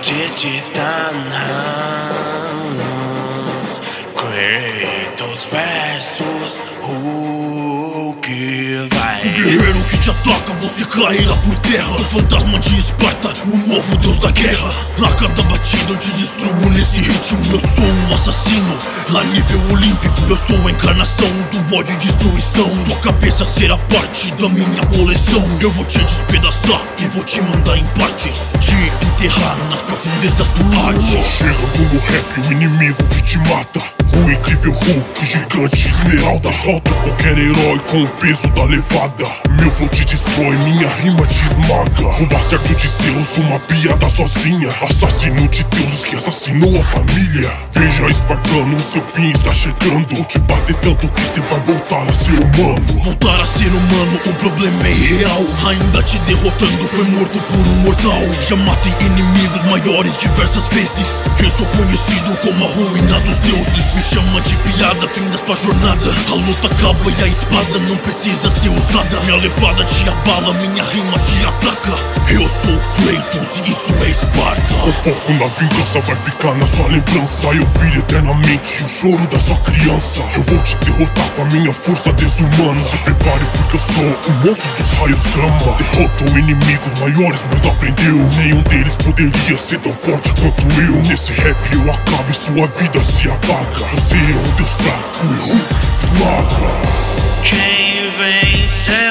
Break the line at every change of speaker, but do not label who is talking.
de titanos, Kratos versus Hulk, vai.
O guerreiro que te ataca, você cairá por terra. Sou fantasma de Esparta, o novo deus da guerra. A cada batida eu te destruo nesse ritmo. Eu sou um assassino, a nível olímpico. Eu sou a encarnação do ódio e destruição. Sua cabeça será parte da minha coleção. Eu vou te despedaçar e vou te mandar em partes, te enterrar nas profundezas do Hades.
Chegando no rap, o inimigo que te mata. O incrível Hulk, gigante, esmeralda. Roto qualquer herói com o peso da levada. Meu flow te destrói, minha rima te esmaga. O bastardo de Zeus, uma piada sozinha. Assassino de deuses que assassinou a família. Veja, espartano, o seu fim está chegando. Vou te bater tanto que você vai voltar a ser humano.
Voltar a ser humano, o problema é irreal. Ainda te derrotando, foi morto por um mortal. Já matei inimigos maiores diversas vezes. Eu sou conhecido como a ruína dos deuses. Me chama de piada, fim da sua jornada. A luta acaba e a espada não precisa ser usada. Minha levada te abala, minha rima te ataca. Eu sou Kratos e isso é Esparta.
O foco na vingança vai ficar na sua lembrança. Eu vi eternamente o choro da sua criança. Eu vou te derrotar com a minha força desumana. Se prepare porque eu sou o monstro dos raios grama. Derrotou inimigos maiores, mas não aprendeu. Nenhum deles poderia ser tão forte quanto eu. Nesse rap eu acabo e sua vida se apaga. Você é um deus fraco e Hulk esmaga.
Quem vence?